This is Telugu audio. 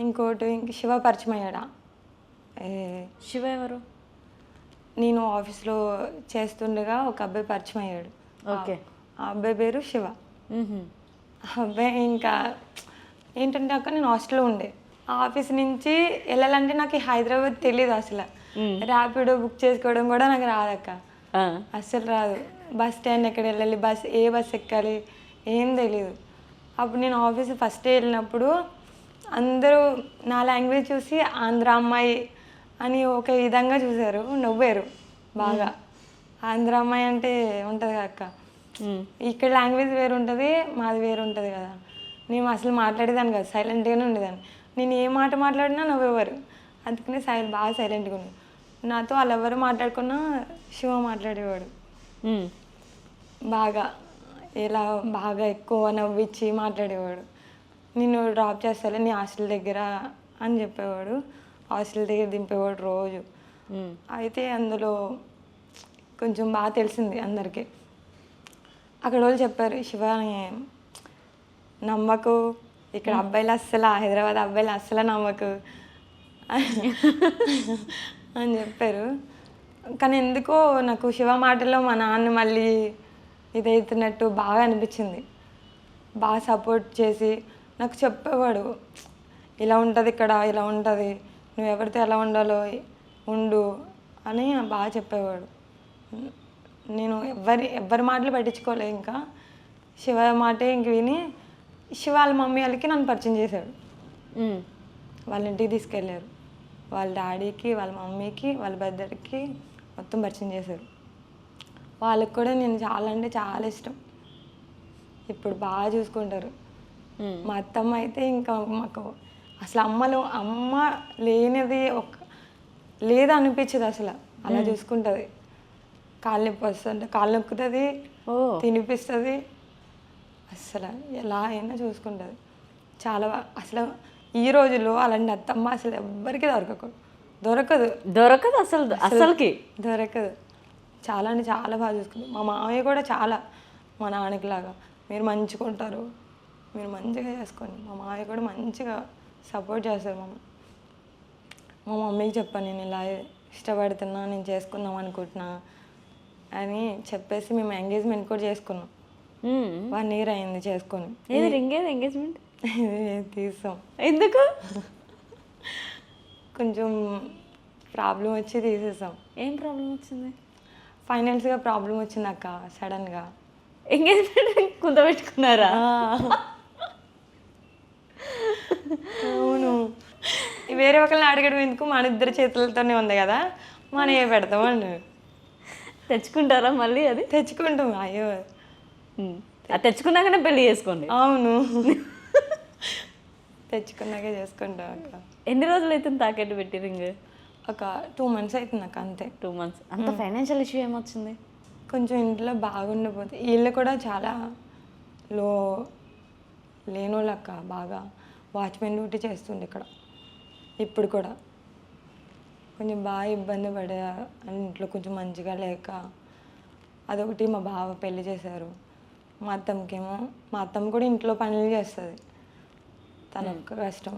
ఇంకోటి శివ పరిచయం అయ్యాడా. శివ ఎవరు? నేను ఆఫీస్లో చేస్తుండగా ఒక అబ్బాయి పరిచయం అయ్యాడు. ఓకే. ఆ అబ్బాయి పేరు శివ. ఆ అబ్బాయి ఇంకా ఏంటంటే అక్కడ నేను హాస్టల్లో ఉండే. ఆ ఆఫీస్ నుంచి వెళ్ళాలంటే నాకు హైదరాబాద్ తెలియదు అసలు. ర్యాపిడో బుక్ చేసుకోవడం కూడా నాకు రాదక్క, అస్సలు రాదు. బస్ స్టాండ్ ఎక్కడ వెళ్ళాలి, ఏ బస్ ఎక్కాలి ఏం తెలియదు. అప్పుడు నేను ఆఫీస్ ఫస్ట్ డే వెళ్ళినప్పుడు అందరూ నా లాంగ్వేజ్ చూసి ఆంధ్ర అమ్మాయి అని ఒక విధంగా చూశారు, నవ్వారు బాగా. ఆంధ్ర అమ్మాయి అంటే ఉంటుంది కదా అక్క, ఇక్కడ లాంగ్వేజ్ వేరు ఉంటుంది, మాది వేరు ఉంటుంది కదా. నేను అసలు మాట్లాడేదాన్ని కదా, సైలెంట్గానే ఉండేదాన్ని. నేను ఏ మాట మాట్లాడినా నవ్వేవారు, అందుకనే బాగా సైలెంట్గా ఉండేది. నాతో వాళ్ళు ఎవరు మాట్లాడుకున్నా శివ మాట్లాడేవాడు బాగా, ఇలా బాగా ఎక్కువ నవ్వించి మాట్లాడేవాడు. నేను డ్రాప్ చేస్తాలే నీ హాస్టల్ దగ్గర అని చెప్పేవాడు. హాస్టల్ దగ్గర దింపేవాడు రోజు. అయితే అందులో కొంచెం బాగా తెలిసింది అందరికీ. అక్కడ వాళ్ళు చెప్పారు, శివని నమ్మకు, ఇక్కడ అబ్బాయిలు అస్సలు, హైదరాబాద్ అబ్బాయిలు అస్సలు నమ్మకు అని చెప్పారు. కానీ ఎందుకో నాకు శివ మాటల్లో మా నాన్న మళ్ళీ ఇదవుతున్నట్టు బాగా అనిపించింది. బాగా సపోర్ట్ చేసి నాకు చెప్పేవాడు, ఇలా ఉంటుంది ఇక్కడ, ఇలా ఉంటుంది, నువ్వు ఎవరితో ఎలా ఉండాలో ఉండు అని బాగా చెప్పేవాడు. నేను ఎవరి మాటలు పట్టించుకోలే. ఇంకా శివ మాటే ఇంక విని శివ వాళ్ళ మమ్మీ వాళ్ళకి నన్ను పరిచయం చేశాడు. వాళ్ళ ఇంటికి తీసుకెళ్ళారు. వాళ్ళ డాడీకి, వాళ్ళ మమ్మీకి, వాళ్ళ బ్రదర్కి మొత్తం పరిచయం చేశారు. వాళ్ళకి కూడా నేను చాలా అంటే చాలా ఇష్టం. ఇప్పుడు బాగా చూసుకుంటారు. మా అత్తమ్మ అయితే ఇంకా మాకు అసలు అమ్మ లేనిది లేదా అనిపించదు అసలు. అలా చూసుకుంటుంది. కాళ్ళు నొప్పి వస్తుంటే కాళ్ళు నొక్కుతుంది, తినిపిస్తుంది, అసలు ఎలా అయినా చూసుకుంటుంది చాలా. అసలు ఈ రోజుల్లో అలాంటి అత్తమ్మ అసలు ఎవ్వరికి దొరకదు అసలుకి దొరకదు. చాలా అంటే చాలా బాగా చూసుకుంది. మా మామయ్య కూడా చాలా మా నాన్నకి లాగా, మీరు మంచిగా ఉంటారు, మీరు మంచిగా చేసుకోండి. మా మామయ్య కూడా మంచిగా సపోర్ట్ చేస్తారు. మా మమ్మీకి చెప్పాను, నేను ఇలా ఇష్టపడుతున్నా, నేను చేసుకుందాం అనుకుంటున్నా అని చెప్పేసి మేము ఎంగేజ్మెంట్ కూడా చేసుకున్నాం. 1 year అయింది చేసుకొని. ఎంగేజ్మెంట్ తీసాం. ఎందుకు? కొంచెం ప్రాబ్లం వచ్చి తీసేసాం. ఏం ప్రాబ్లం వచ్చింది? ఫైనాన్స్గా ప్రాబ్లం వచ్చింది అక్క సడన్గా. ఎంగేజ్మెంట్ కుదపెట్టుకున్నారా? అవును. వేరే ఒకరిని అడగడం ఎందుకు, మన ఇద్దరి చేతులతోనే ఉంది కదా, మనం ఏ పెడతాం అండి. తెచ్చుకుంటారా మళ్ళీ? అది తెచ్చుకుంటాం. అయ్యో తెచ్చుకున్నాకనే పెళ్లి చేసుకోండి. అవును, తెచ్చుకున్నాకే చేసుకుంటాం అక్క. ఎన్ని రోజులు అవుతుంది తాకట్టు పెట్టి రింగ్? ఒక 2 months అవుతుంది అక్క, అంతే. 2 months. అంత ఫైనాన్షియల్ ఇష్యూ ఏమొచ్చింది? కొంచెం ఇంట్లో బాగుండిపోతే, వీళ్ళు కూడా చాలా లేనోళ్ళు అక్క. బాగా వాచ్మెన్ డ్యూటీ చేస్తుండే ఇక్కడ. ఇప్పుడు కూడా కొంచెం బాగా ఇబ్బంది పడే, ఇంట్లో కొంచెం మంచిగా లేక అదొకటి. మా బావ పెళ్లి చేశారు. మా అత్తమ్మకేమో, మా అత్తమ్మ కూడా ఇంట్లో పనులు చేస్తుంది, తనొక్క కష్టం.